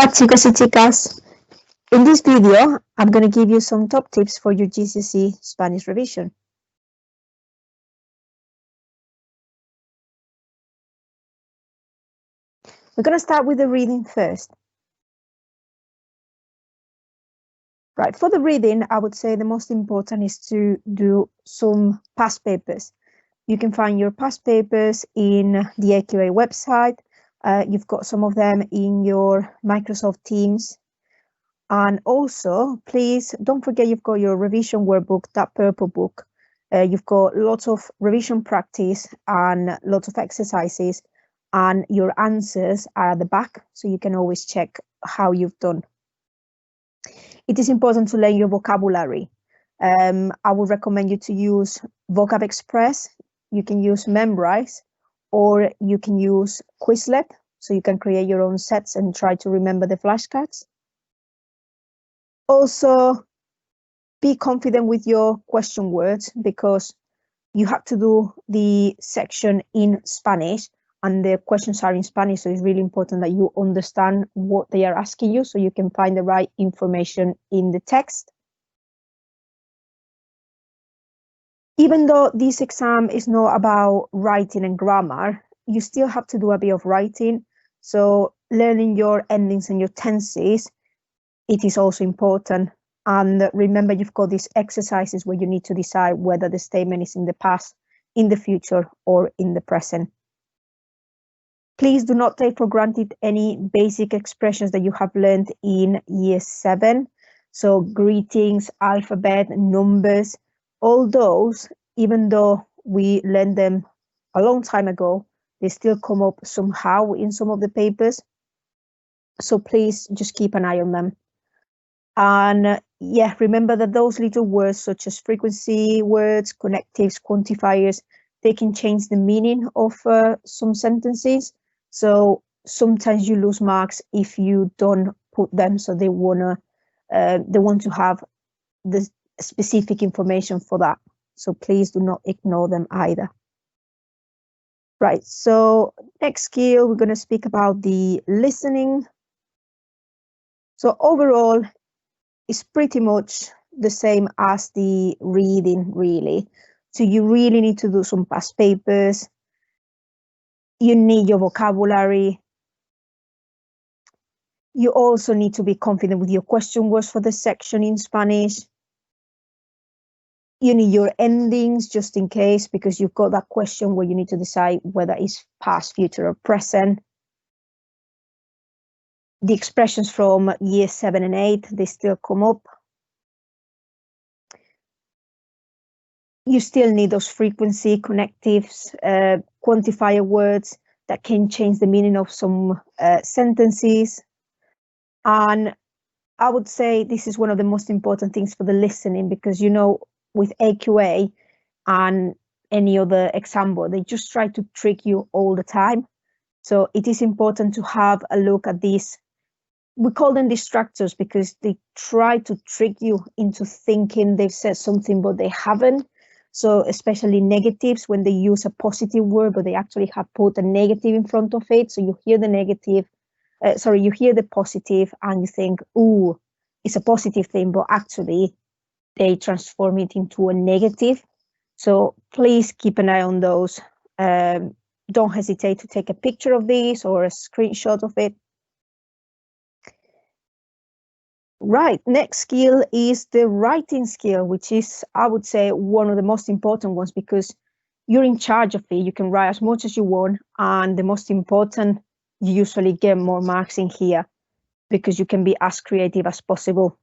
Hola chicos y chicas. In this video, I'm going to give you some top tips for your GCSE Spanish revision. We're going to start with the reading first. Right, for the reading, I would say the most important is to do some past papers. You can find your past papers in the AQA website. You've got some of them in your Microsoft Teams. And also, please don't forget you've got your revision workbook, that purple book. You've got lots of revision practice and lots of exercises, and your answers are at the back, so you can always check how you've done. It is important to learn your vocabulary. I would recommend you to use Vocab Express. You can use Memrise, or you can use Quizlet, so you can create your own sets and try to remember the flashcards. Also, be confident with your question words, because you have to do the section in Spanish and the questions are in Spanish, so it's really important that you understand what they are asking you so you can find the right information in the text. Even though this exam is not about writing and grammar, you still have to do a bit of writing. So learning your endings and your tenses, it is also important. And remember, you've got these exercises where you need to decide whether the statement is in the past, in the future, or in the present. Please do not take for granted any basic expressions that you have learned in Year 7. So greetings, alphabet, numbers, all those, even though we learned them a long time ago, they still come up somehow in some of the papers. So please just keep an eye on them. And yeah, remember that those little words such as frequency words, connectives, quantifiers, they can change the meaning of some sentences. So sometimes you lose marks if you don't put them. So they want to have the specific information for that. So please do not ignore them either. Right, so next skill, we're going to speak about the listening. So overall, it's pretty much the same as the reading, really. So you really need to do some past papers. You need your vocabulary. You also need to be confident with your question words for the section in Spanish. You need your endings just in case, because you've got that question where you need to decide whether it's past, future, or present. The expressions from Year 7 and 8, they still come up. You still need those frequency, connectives, quantifier words that can change the meaning of some sentences. And I would say this is one of the most important things for the listening, because, you know, with AQA and any other exam board, they just try to trick you all the time. So it is important to have a look at these. We call them distractors because they try to trick you into thinking they've said something, but they haven't. So especially negatives, when they use a positive word, but they actually have put a negative in front of it. So you hear the negative, you hear the positive and you think, ooh, it's a positive thing, but actually they transform it into a negative. So please keep an eye on those. Don't hesitate to take a picture of these or a screenshot of it. Right, next skill is the writing skill, which is, I would say, one of the most important ones, because you're in charge of it. You can write as much as you want, and the most important, you usually get more marks in here because you can be as creative as possible.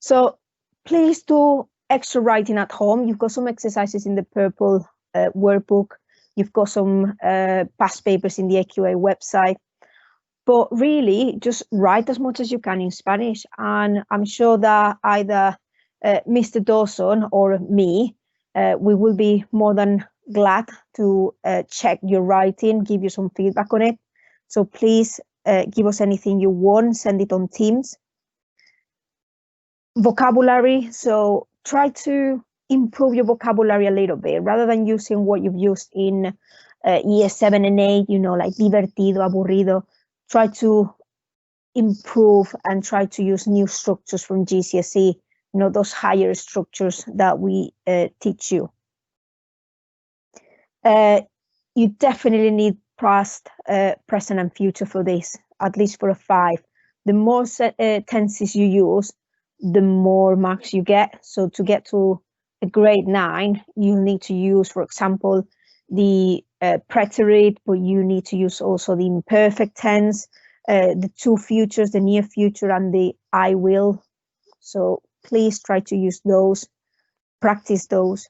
So please do extra writing at home. You've got some exercises in the purple workbook. You've got some past papers in the AQA website. But really, just write as much as you can in Spanish. And I'm sure that either Mr. Dawson or me, we will be more than glad to check your writing, give you some feedback on it. So please give us anything you want, send it on Teams. Vocabulary, so try to improve your vocabulary a little bit, rather than using what you've used in Year 7 and 8, you know, like divertido, aburrido. try to improve and try to use new structures from GCSE, those higher structures that we teach you. You definitely need past, present and future for this, at least for a 5. The more tenses you use, the more marks you get. So to get to a grade 9, you need to use, for example, the preterite, but you need to use also the imperfect tense, the 2 futures, the near future and the I will. So please try to use those, practice those.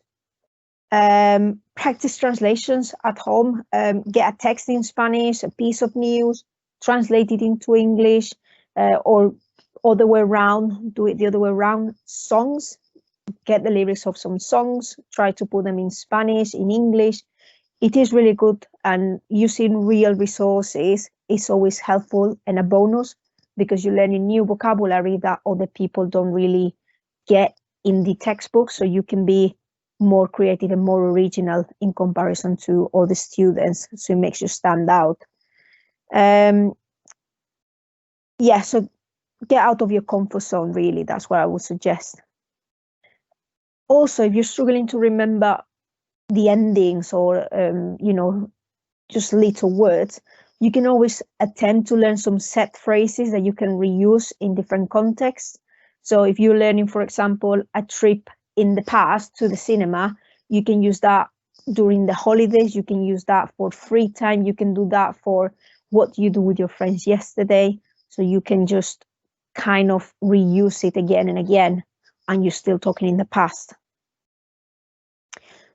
Practice translations at home. Get a text in Spanish, a piece of news, translate it into English, or other way around, do it the other way around. Songs, get the lyrics of some songs, try to put them in Spanish, in English. It is really good, and using real resources is always helpful and a bonus, because you're learning new vocabulary that other people don't really get in the textbook, so you can be more creative and more original in comparison to other students, so it makes you stand out. Yeah, so get out of your comfort zone, really, that's what I would suggest. Also, if you're struggling to remember the endings or, just little words, you can always attempt to learn some set phrases that you can reuse in different contexts. So if you're learning, for example, a trip in the past to the cinema, you can use that during the holidays, you can use that for free time, you can do that for what you do with your friends yesterday. So you can just kind of reuse it again and again, and you're still talking in the past.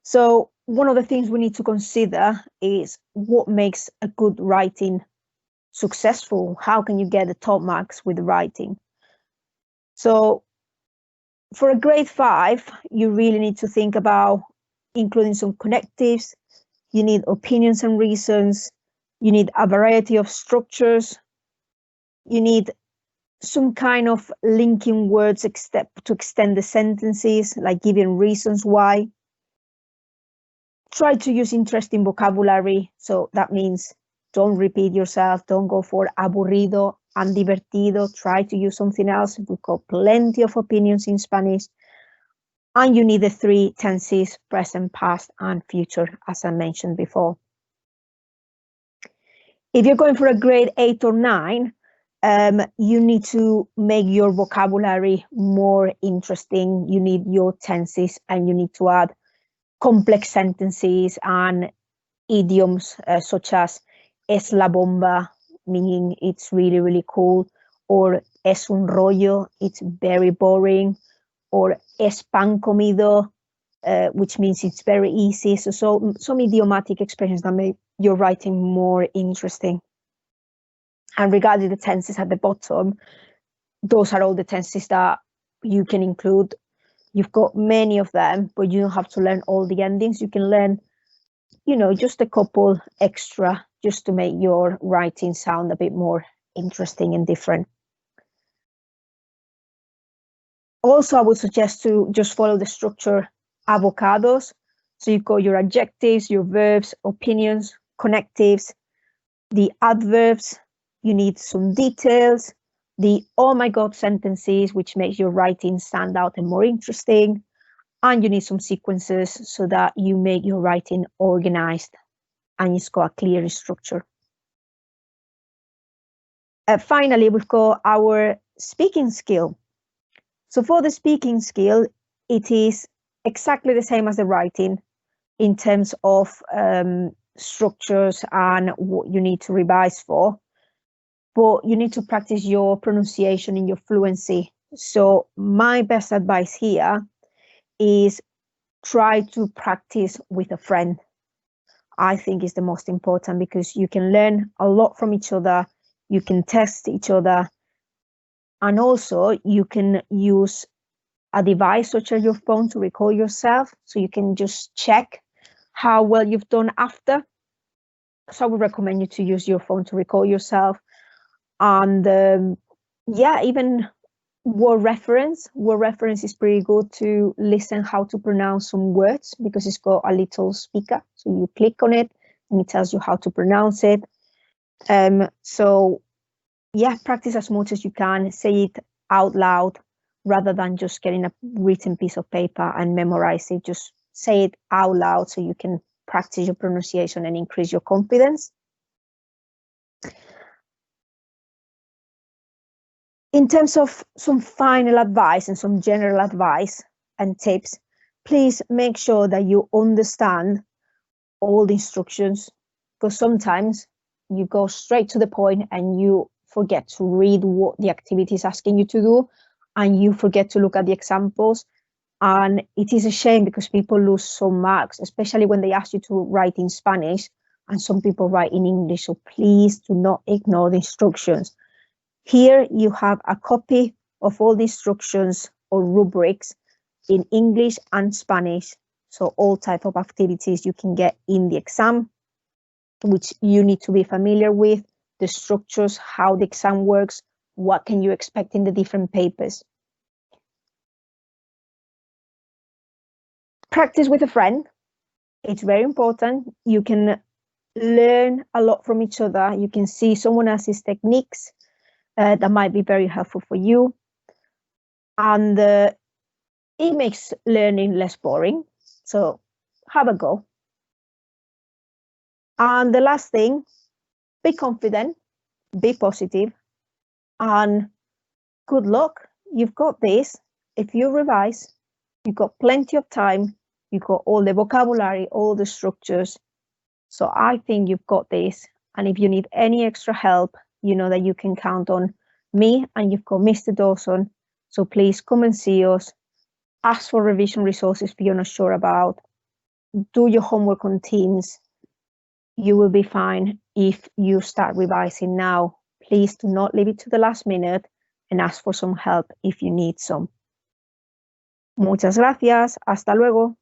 So one of the things we need to consider is what makes a good writing successful. How can you get the top marks with writing? So for a grade 5, you really need to think about including some connectives. You need opinions and reasons. You need a variety of structures. You need some kind of linking words to extend the sentences, like giving reasons why. Try to use interesting vocabulary. So that means don't repeat yourself. Don't go for aburrido and divertido. Try to use something else. We've got plenty of opinions in Spanish. And you need the 3 tenses, present, past, and future, as I mentioned before. If you're going for a grade 8 or 9, you need to make your vocabulary more interesting. You need your tenses, and you need to add complex sentences and idioms such as es la bomba, meaning it's really, really cool, or es un rollo, it's very boring, or es pan comido, which means it's very easy. So some idiomatic expressions that make your writing more interesting. And regarding the tenses at the bottom, those are all the tenses that you can include. You've got many of them, but you don't have to learn all the endings. You can learn, just a couple extra, just to make your writing sound a bit more interesting and different. Also, I would suggest to just follow the structure avocados. So you've got your adjectives, your verbs, opinions, connectives, the adverbs. You need some details, the oh my god sentences, which makes your writing stand out and more interesting. And you need some sequences so that you make your writing organized and it's got a clear structure. Finally, we've got our speaking skill. So for the speaking skill, it is exactly the same as the writing in terms of structures and what you need to revise for. But you need to practice your pronunciation and your fluency. So my best advice here is try to practice with a friend. I think is the most important, because you can learn a lot from each other. You can test each other. And also you can use a device such as your phone to record yourself. So you can just check how well you've done after. So I would recommend you to use your phone to record yourself. And even word reference is pretty good to listen how to pronounce some words, because it's got a little speaker, so you click on it and it tells you how to pronounce it. So yeah, practice as much as you can. Say it out loud rather than just getting a written piece of paper and memorize it. Just say it out loud so you can practice your pronunciation and increase your confidence. In terms of some final advice and some general advice and tips, please make sure that you understand all the instructions, because sometimes you go straight to the point and you forget to read what the activity is asking you to do, and you forget to look at the examples. And it is a shame because people lose some marks, especially when they ask you to write in Spanish and some people write in English. So please do not ignore the instructions. Here you have a copy of all the instructions or rubrics in English and Spanish. So all type of activities you can get in the exam, which you need to be familiar with, the structures, how the exam works, what can you expect in the different papers. Practice with a friend. It's very important. You can learn a lot from each other. You can see someone else's techniques that might be very helpful for you. And it makes learning less boring. So have a go. And the last thing, be confident, be positive, and good luck. You've got this. If you revise, you've got plenty of time. You've got all the vocabulary, all the structures. So I think you've got this. And if you need any extra help, you know that you can count on me, and you've got Mr. Dawson. So please come and see us. Ask for revision resources if you're not sure about. Do your homework on Teams. You will be fine if you start revising now. Please do not leave it to the last minute, and ask for some help if you need some. Muchas gracias. Hasta luego.